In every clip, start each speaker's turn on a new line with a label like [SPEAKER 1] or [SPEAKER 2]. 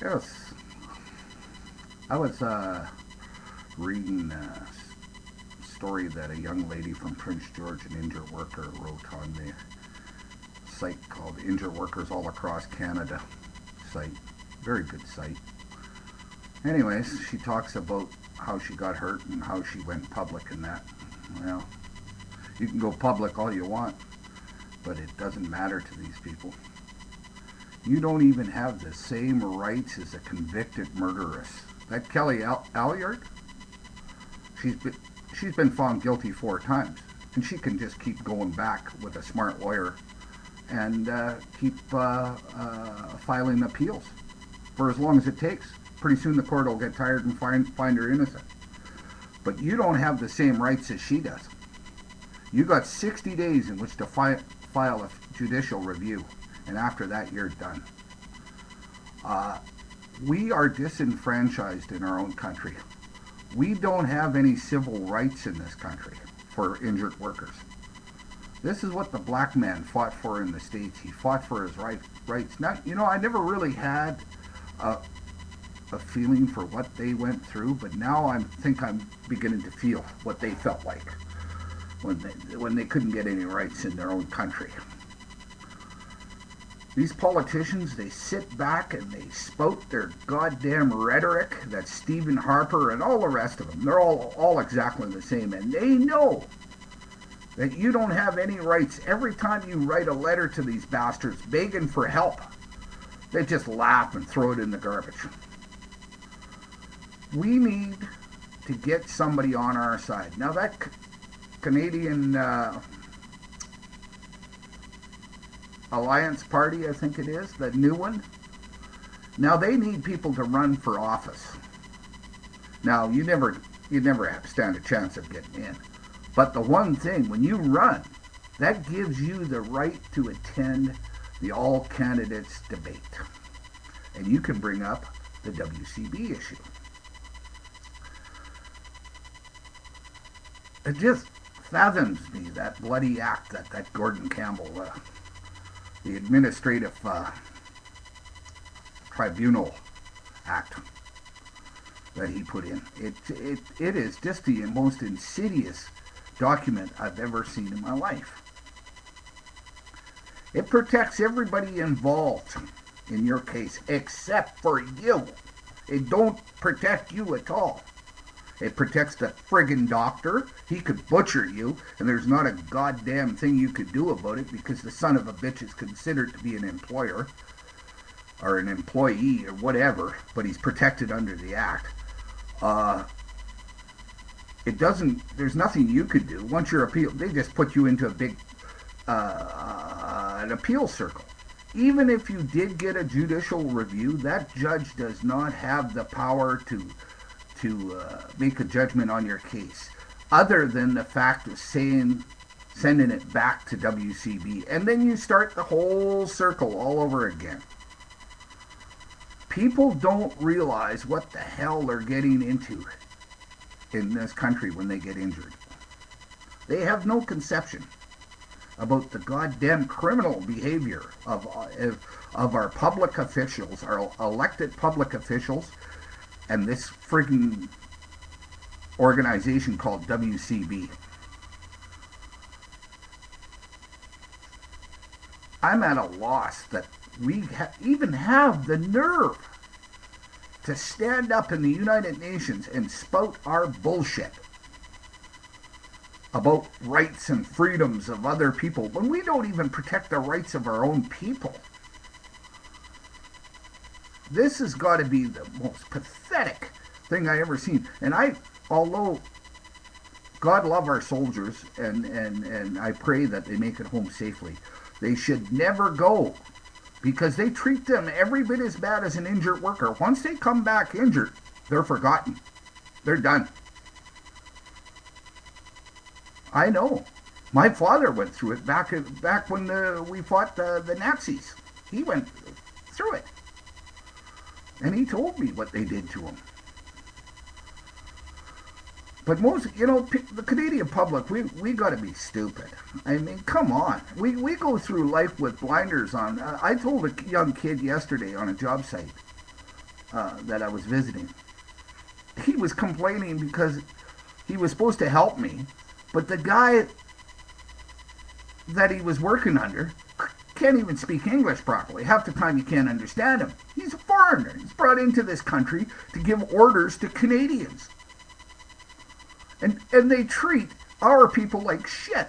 [SPEAKER 1] Yes, I was reading a story that a young lady from Prince George, an injured worker, wrote on the site called Injured Workers All Across Canada site. Very good site. Anyways, she talks about how she got hurt and how she went public and that. Well, you can go public all you want, but it doesn't matter to these people. You don't even have the same rights as a convicted murderess. That Kelly Alliard, she's been, she's been found guilty 4 times, and she can just keep going back with a smart lawyer and keep filing appeals for as long as it takes. Pretty soon the court will get tired and find her innocent. But you don't have the same rights as she does. You got 60 days in which to file a judicial review, and after that you're done. Uh, we are disenfranchised in our own country. We don't have any civil rights in this country for injured workers. This is what the black man fought for in the States. He fought for his rights. Now, I never really had a, a feeling for what they went through, but now I think I'm beginning to feel what they felt like when they couldn't get any rights in their own country. These politicians, they sit back and they spout their goddamn rhetoric that Stephen Harper and all the rest of them, they're all exactly the same, and they know that you don't have any rights. Every time you write a letter to these bastards begging for help, they just laugh and throw it in the garbage. We need to get somebody on our side. Now that Canadian Alliance Party, I think it is, that new one, now they need people to run for office. Now you never stand a chance of getting in. But the one thing, when you run, that gives you the right to attend the all candidates debate. And you can bring up the WCB issue. It just fathoms me, that bloody act that Gordon Campbell, the Administrative Tribunal Act that he put in. It is just the most insidious document I've ever seen in my life. It protects everybody involved in your case except for you. It don't protect you at all. It protects the friggin' doctor. He could butcher you, and there's not a goddamn thing you could do about it because the son of a bitch is considered to be an employer or an employee or whatever, but he's protected under the act. It doesn't. There's nothing you could do once you're appealed. They just put you into a big an appeal circle. Even if you did get a judicial review, that judge does not have the power to make a judgment on your case, other than the fact of sending it back to WCB, and then you start the whole circle all over again. People don't realize what the hell they're getting into in this country when they get injured. They have no conception about the goddamn criminal behavior of our public officials, our elected public officials, and this frigging organization called WCB. I'm at a loss that we even have the nerve to stand up in the United Nations and spout our bullshit about rights and freedoms of other people when we don't even protect the rights of our own people. This has got to be the most pathetic thing I ever seen. And although God love our soldiers, and I pray that they make it home safely, they should never go, because they treat them every bit as bad as an injured worker. Once they come back injured, they're forgotten. They're done. I know. My father went through it back when we fought the Nazis. He went through it. And he told me what they did to him. But the Canadian public, we got to be stupid. I mean, come on. We go through life with blinders on. I told a young kid yesterday on a job site, that I was visiting. He was complaining because he was supposed to help me, but the guy that he was working under can't even speak English properly. Half the time you can't understand him. He's a foreigner. He's brought into this country to give orders to Canadians. And they treat our people like shit.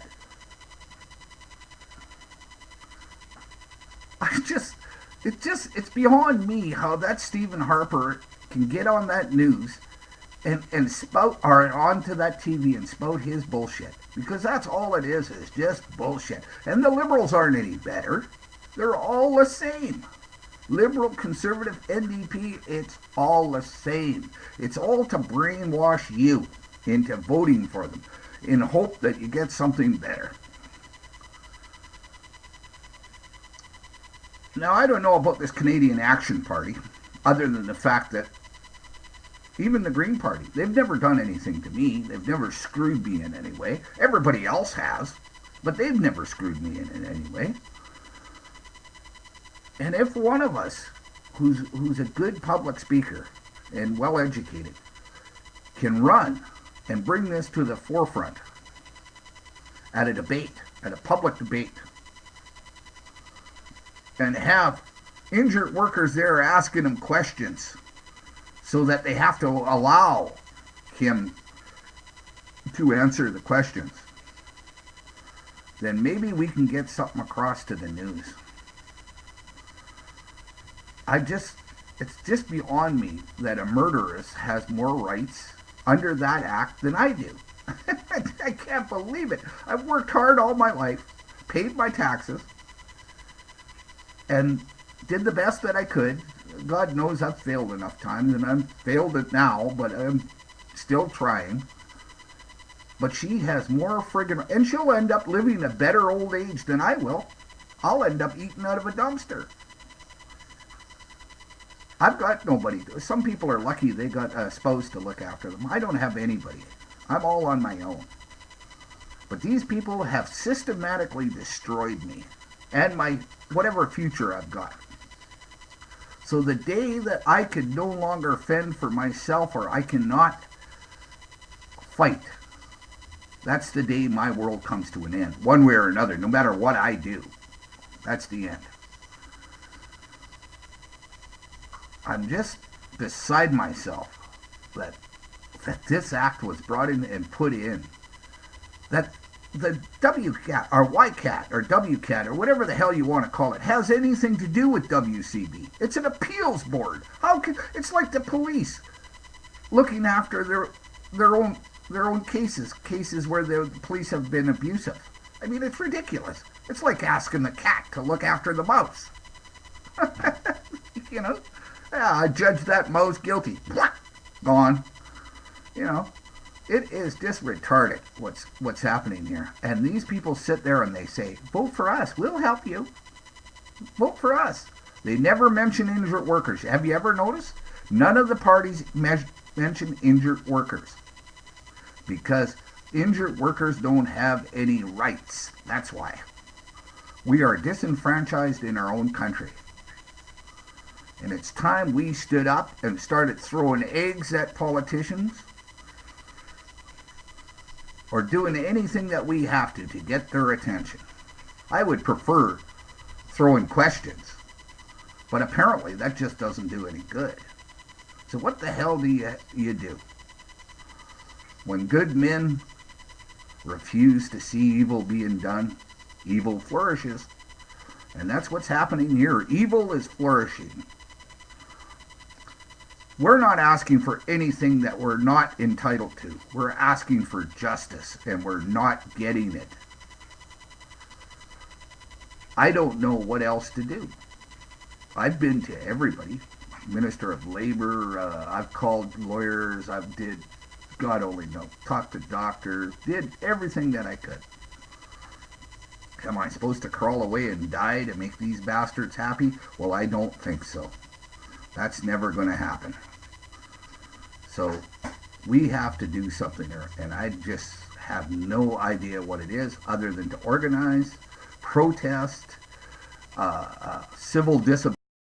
[SPEAKER 1] It's beyond me how that Stephen Harper can get on that news and spout, or onto that TV and spout his bullshit. Because that's all it is just bullshit. And the Liberals aren't any better. They're all the same. Liberal, Conservative, NDP, it's all the same. It's all to brainwash you into voting for them in hope that you get something better. Now, I don't know about this Canadian Action Party, other than the fact that even the Green Party, they've never done anything to me. They've never screwed me in any way. Everybody else has, but they've never screwed me in any way. And if one of us, who's a good public speaker and well-educated, can run and bring this to the forefront at a debate, at a public debate, and have injured workers there asking him questions so that they have to allow him to answer the questions, then maybe we can get something across to the news. It's just beyond me that a murderess has more rights under that act than I do. I can't believe it. I've worked hard all my life, paid my taxes, and did the best that I could. God knows I've failed enough times, and I've failed it now, but I'm still trying. But she has more friggin'... And she'll end up living a better old age than I will. I'll end up eating out of a dumpster. I've got nobody. Some people are lucky they got a spouse to look after them. I don't have anybody. I'm all on my own. But these people have systematically destroyed me and my whatever future I've got. So the day that I can no longer fend for myself, or I cannot fight, that's the day my world comes to an end, one way or another, no matter what I do. That's the end. I'm just beside myself that this act was brought in and put in. That the WCAT or YCAT or WCAT or whatever the hell you want to call it has anything to do with WCB. It's an appeals board. How can it's like the police looking after their own cases where the police have been abusive. I mean, it's ridiculous. It's like asking the cat to look after the mouse. You know, yeah, I judge that mouse guilty. Gone. You know. It is just retarded what's happening here. And these people sit there and they say, vote for us. We'll help you. Vote for us. They never mention injured workers. Have you ever noticed? None of the parties mention injured workers. Because injured workers don't have any rights. That's why. We are disenfranchised in our own country. And it's time we stood up and started throwing eggs at politicians, or doing anything that we have to get their attention. I would prefer throwing questions, but apparently that just doesn't do any good. So what the hell do you do? When good men refuse to see evil being done, evil flourishes. And that's what's happening here. Evil is flourishing. We're not asking for anything that we're not entitled to. We're asking for justice, and we're not getting it. I don't know what else to do. I've been to everybody. Minister of Labor, I've called lawyers, I've did, God only knows, talked to doctors, did everything that I could. Am I supposed to crawl away and die to make these bastards happy? Well, I don't think so. That's never going to happen. So we have to do something here, and I just have no idea what it is other than to organize, protest, civil disobedience.